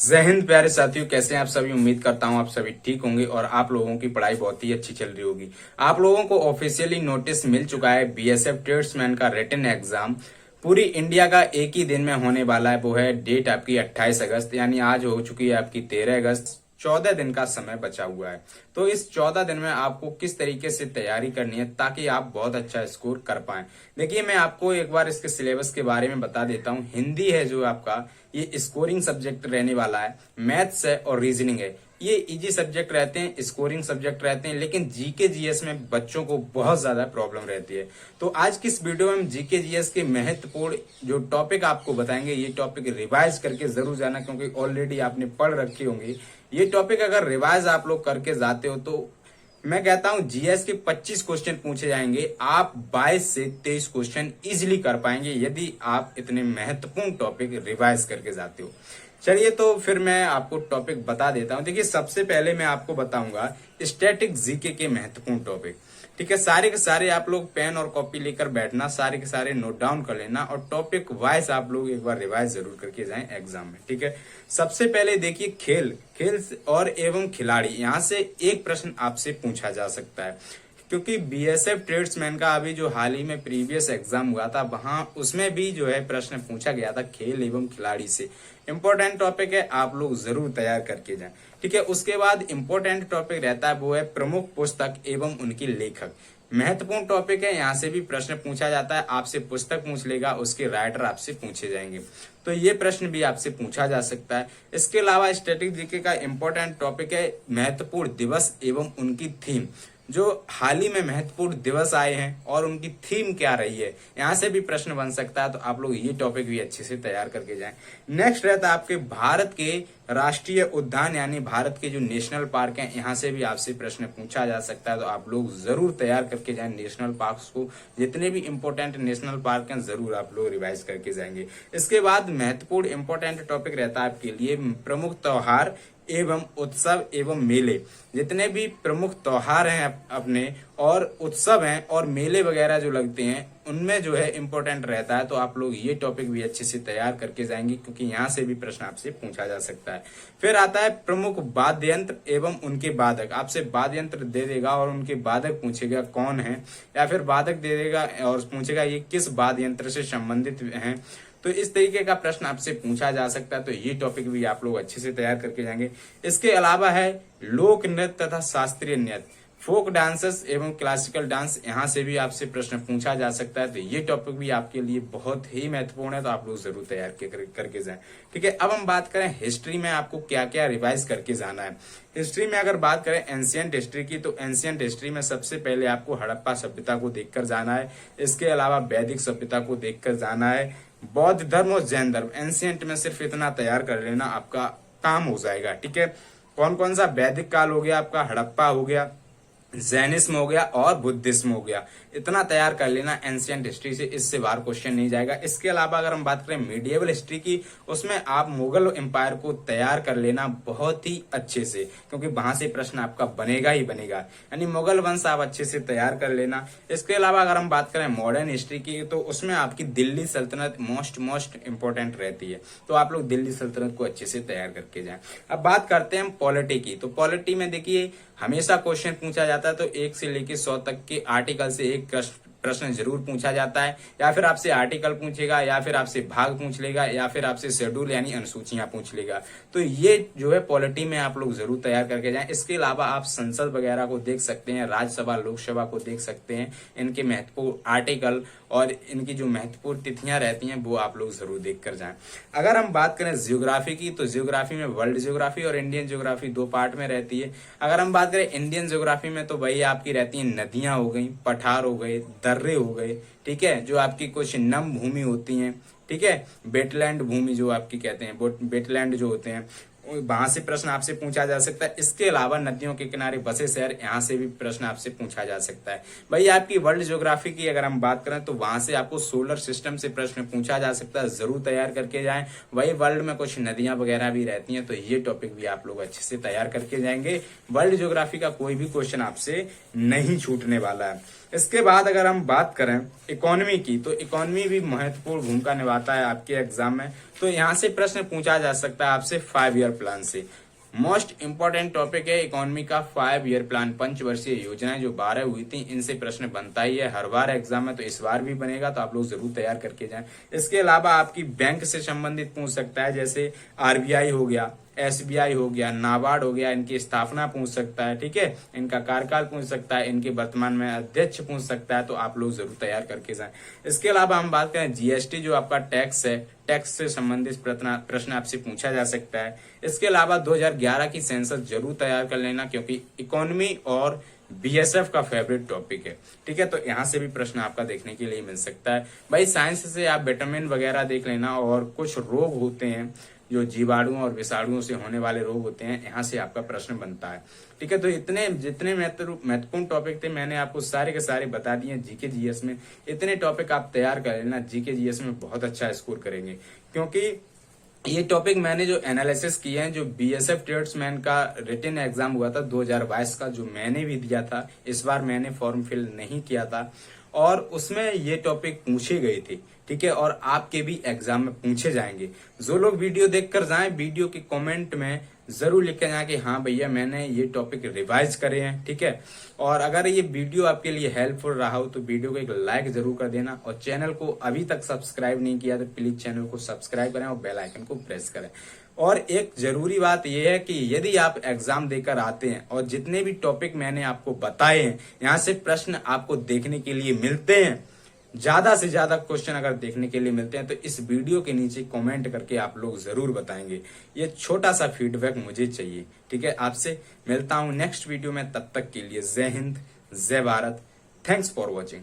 जय हिंद प्यारे साथियों, कैसे हैं आप सभी। उम्मीद करता हूं आप सभी ठीक होंगे और आप लोगों की पढ़ाई बहुत ही अच्छी चल रही होगी। आप लोगों को ऑफिशियली नोटिस मिल चुका है बीएसएफ ट्रेड्समैन का रिटन एग्जाम पूरी इंडिया का एक ही दिन में होने वाला है। वो है डेट आपकी 28 अगस्त, यानी आज हो चुकी है आपकी 13 अगस्त। 14 दिन का समय बचा हुआ है। तो इस 14 दिन में आपको किस तरीके से तैयारी करनी है ताकि आप बहुत अच्छा स्कोर कर पाएं। देखिए, मैं आपको एक बार इसके सिलेबस के बारे में बता देता हूं। हिंदी है जो आपका, ये स्कोरिंग सब्जेक्ट रहने वाला है। मैथ्स है और रीजनिंग है, ये इजी सब्जेक्ट रहते हैं, स्कोरिंग सब्जेक्ट रहते हैं। लेकिन जीके जीएस में बच्चों को बहुत ज्यादा प्रॉब्लम रहती है। तो आज की इस वीडियो में हम जीके जीएस के महत्वपूर्ण जो टॉपिक आपको बताएंगे, ये टॉपिक रिवाइज करके जरूर जाना, क्योंकि ऑलरेडी आपने पढ़ रखे होंगे। ये टॉपिक अगर रिवाइज आप लोग करके जाते हो तो मैं कहता हूं जीएस के 25 क्वेश्चन पूछे जाएंगे, आप 22 से 23 क्वेश्चन इजिली कर पाएंगे यदि आप इतने महत्वपूर्ण टॉपिक रिवाइज करके जाते हो। चलिए, तो फिर मैं आपको टॉपिक बता देता हूं। देखिए, सबसे पहले मैं आपको बताऊंगा स्टैटिक जीके के महत्वपूर्ण टॉपिक। ठीक है, सारे के सारे आप लोग पेन और कॉपी लेकर बैठना, सारे के सारे नोट डाउन कर लेना और टॉपिक वाइज आप लोग एक बार रिवाइज जरूर करके जाएं एग्जाम में। ठीक है, सबसे पहले देखिए खेल और एवं खिलाड़ी, यहाँ से एक प्रश्न आपसे पूछा जा सकता है, क्योंकि बीएसएफ ट्रेड्समैन का अभी जो हाल ही में प्रीवियस एग्जाम हुआ था, वहां उसमें भी जो है प्रश्न पूछा गया था खेल एवं खिलाड़ी से। इंपॉर्टेंट टॉपिक है, आप लोग जरूर तैयार करके जाएं। ठीक है, उसके बाद इंपॉर्टेंट टॉपिक रहता है वो है प्रमुख पुस्तक एवं उनकी लेखक। महत्वपूर्ण टॉपिक है, यहाँ से भी प्रश्न पूछा जाता है। आपसे पुस्तक पूछ लेगा, उसके राइटर आपसे पूछे जाएंगे, तो ये प्रश्न भी आपसे पूछा जा सकता है। इसके अलावा स्टैटिक जीके का इंपॉर्टेंट टॉपिक है महत्वपूर्ण दिवस एवं उनकी थीम। जो हाल ही में महत्वपूर्ण दिवस आए हैं और उनकी थीम क्या रही है, यहाँ से भी प्रश्न बन सकता है। तो आप लोग ये टॉपिक भी अच्छे से तैयार करके जाएं। नेक्स्ट रहता है आपके भारत के राष्ट्रीय उद्यान, यानी भारत के जो नेशनल पार्क हैं, यहाँ से भी आपसे प्रश्न पूछा जा सकता है। तो आप लोग जरूर तैयार करके जाएं नेशनल पार्क को। जितने भी इंपॉर्टेंट नेशनल पार्क हैं जरूर आप लोग रिवाइज करके जाएंगे। इसके बाद महत्वपूर्ण इंपॉर्टेंट टॉपिक रहता है आपके लिए प्रमुख त्योहार एवं उत्सव एवं मेले। जितने भी प्रमुख त्योहार हैं अपने और उत्सव हैं और मेले वगैरह जो लगते हैं, उनमें जो है इंपॉर्टेंट रहता है। तो आप लोग ये टॉपिक भी अच्छे से तैयार करके जाएंगे, क्योंकि यहाँ से भी प्रश्न आपसे पूछा जा सकता है। फिर आता है प्रमुख वाद्य यंत्र एवं उनके वादक। आपसे वाद्य यंत्र दे देगा और उनके वादक पूछेगा कौन है, या फिर वादक दे देगा और पूछेगा ये किस वाद्य यंत्र से संबंधित हैं। तो इस तरीके का प्रश्न आपसे पूछा जा सकता है। तो ये टॉपिक भी आप लोग अच्छे से तैयार करके जाएंगे। इसके अलावा है लोक नृत्य तथा शास्त्रीय नृत्य, फोक डांसेस एवं क्लासिकल डांस, यहाँ से भी आपसे प्रश्न पूछा जा सकता है। तो ये टॉपिक भी आपके लिए बहुत ही महत्वपूर्ण है, तो आप लोग जरूर तैयार करके जाएं। ठीक है, अब हम बात करें हिस्ट्री में आपको क्या क्या रिवाइज करके जाना है। हिस्ट्री में अगर बात करें एंशियंट हिस्ट्री की, तो एंशियंट हिस्ट्री में सबसे पहले आपको हड़प्पा सभ्यता को देखकर जाना है। इसके अलावा वैदिक सभ्यता को देखकर जाना है। बौद्ध धर्म और जैन धर्म, एंशियंट में सिर्फ इतना तैयार कर लेना, आपका काम हो जाएगा। ठीक है, कौन कौन सा वैदिक काल हो गया आपका, हड़प्पा हो गया, जैनिज्म हो गया और बुद्धिज्म हो गया, इतना तैयार कर लेना एंशियंट हिस्ट्री से। इससे बाहर क्वेश्चन नहीं जाएगा। इसके अलावा अगर हम बात करें मीडिएवल हिस्ट्री की, उसमें आप मुगल एम्पायर को तैयार कर लेना बहुत ही अच्छे से, क्योंकि वहां से प्रश्न आपका बनेगा ही बनेगा, यानी मुगल वंश आप अच्छे से तैयार कर लेना। इसके अलावा अगर हम बात करें मॉडर्न हिस्ट्री की, तो उसमें आपकी दिल्ली सल्तनत मोस्ट इंपॉर्टेंट रहती है। तो आप लोग दिल्ली सल्तनत को अच्छे से तैयार करके जाएं। अब बात करते हैं पॉलिटी की। तो पॉलिटी में देखिए हमेशा क्वेश्चन पूछा जाता है, तो 1 से लेकर 100 तक के आर्टिकल से एक प्रश्न जरूर पूछा जाता है। या फिर आपसे आर्टिकल पूछेगा, या फिर आपसे भाग पूछ लेगा, या फिर आपसे शेड्यूल यानी अनुसूचियां पूछ लेगा। तो ये जो है पॉलिटी में आप लोग जरूर तैयार करके जाएं। इसके अलावा आप संसद वगैरह को देख सकते हैं, राज्यसभा लोकसभा को देख सकते हैं। इनके महत्वपूर्ण आर्टिकल और इनकी जो महत्वपूर्ण तिथियां रहती हैं वो आप लोग जरूर देख कर जाएं। अगर हम बात करें जियोग्राफी की, तो जियोग्राफी में वर्ल्ड जियोग्राफी और इंडियन जियोग्राफी 2 पार्ट में रहती है। अगर हम बात करें इंडियन जियोग्राफी में, तो वही आपकी रहती है नदियां हो गई, पठार हो गए, दर्रे हो गए। ठीक है, जो आपकी कुछ नम भूमि होती हैं। ठीक है, वेटलैंड भूमि जो आपकी कहते हैं, वेटलैंड जो होते हैं, वहां से प्रश्न आपसे पूछा जा सकता है। इसके अलावा नदियों के किनारे बसे शहर, यहाँ से भी प्रश्न आपसे पूछा जा सकता है। भाई आपकी वर्ल्ड ज्योग्राफी की अगर हम बात करें, तो वहां से आपको सोलर सिस्टम से प्रश्न पूछा जा सकता है, जरूर तैयार करके जाएं। वही वर्ल्ड में कुछ नदियां वगैरह भी रहती हैं, तो ये टॉपिक भी आप लोग अच्छे से तैयार करके जाएंगे। वर्ल्ड ज्योग्राफी का कोई भी क्वेश्चन आपसे नहीं छूटने वाला है। इसके बाद अगर हम बात करें इकोनॉमी की, तो इकोनॉमी भी महत्वपूर्ण भूमिका निभाता है आपके एग्जाम में। तो यहाँ से प्रश्न पूछा जा सकता है आपसे 5 ईयर प्लान से। मोस्ट इंपॉर्टेंट टॉपिक है इकोनॉमी का 5 ईयर प्लान, पंचवर्षीय योजनाएं जो 12 हुई थी, इनसे प्रश्न बनता ही है हर बार एग्जाम में, तो इस बार भी बनेगा, तो आप लोग जरूर तैयार करके जाएं। इसके अलावा आपकी बैंक से संबंधित पूछ सकता है, जैसे आरबीआई हो गया, एसबीआई हो गया, नाबार्ड हो गया, इनकी स्थापना पूछ सकता है, ठीक है, इनका कार्यकाल पूछ सकता है, इनके वर्तमान में अध्यक्ष पूछ सकता है, तो आप लोग जरूर तैयार करके जाएं। इसके अलावा हम बात करें जीएसटी जो आपका टैक्स है, टैक्स से संबंधित प्रश्न आपसे पूछा जा सकता है। इसके अलावा 2011 की सेंसस जरूर तैयार कर लेना, क्योंकि इकोनॉमी और बीएसएफ का फेवरेट टॉपिक है, ठीक है, तो यहाँ से भी प्रश्न आपका देखने के लिए मिल सकता है। भाई साइंस से आप विटामिन वगैरह देख लेना, और कुछ रोग होते हैं जो जीवाणुओं और विषाणुओं से होने वाले रोग होते हैं, यहाँ से आपका प्रश्न बनता है, ठीक है। तो इतने जितने महत्वपूर्ण टॉपिक थे मैंने आपको सारे के सारे बता दिए जीके जीएस में। इतने टॉपिक आप तैयार कर लेना, जीके जीएस में बहुत अच्छा स्कोर करेंगे, क्योंकि ये टॉपिक मैंने जो एनालिसिस किए हैं, जो बीएसएफ ट्रेड्समैन का रिटन एग्जाम हुआ था 2022 का, जो मैंने भी दिया था, इस बार मैंने फॉर्म फिल नहीं किया था, और उसमें ये टॉपिक पूछे गए थे, ठीक है, और आपके भी एग्जाम में पूछे जाएंगे। जो लोग वीडियो देखकर जाएं, वीडियो के कमेंट में जरूर लिखे जाए कि हाँ भैया मैंने ये टॉपिक रिवाइज करे हैं, ठीक है। और अगर ये वीडियो आपके लिए हेल्पफुल रहा हो तो वीडियो को एक लाइक जरूर कर देना, और चैनल को अभी तक सब्सक्राइब नहीं किया तो प्लीज चैनल को सब्सक्राइब करें और बेल आइकन को प्रेस करें। और एक जरूरी बात यह है कि यदि आप एग्जाम देकर आते हैं और जितने भी टॉपिक मैंने आपको बताए हैं, यहाँ से प्रश्न आपको देखने के लिए मिलते हैं, ज्यादा से ज्यादा क्वेश्चन अगर देखने के लिए मिलते हैं, तो इस वीडियो के नीचे कमेंट करके आप लोग जरूर बताएंगे। ये छोटा सा फीडबैक मुझे चाहिए, ठीक है। आपसे मिलता हूं नेक्स्ट वीडियो में, तब तक के लिए जय हिंद, जय भारत, थैंक्स फॉर वॉचिंग।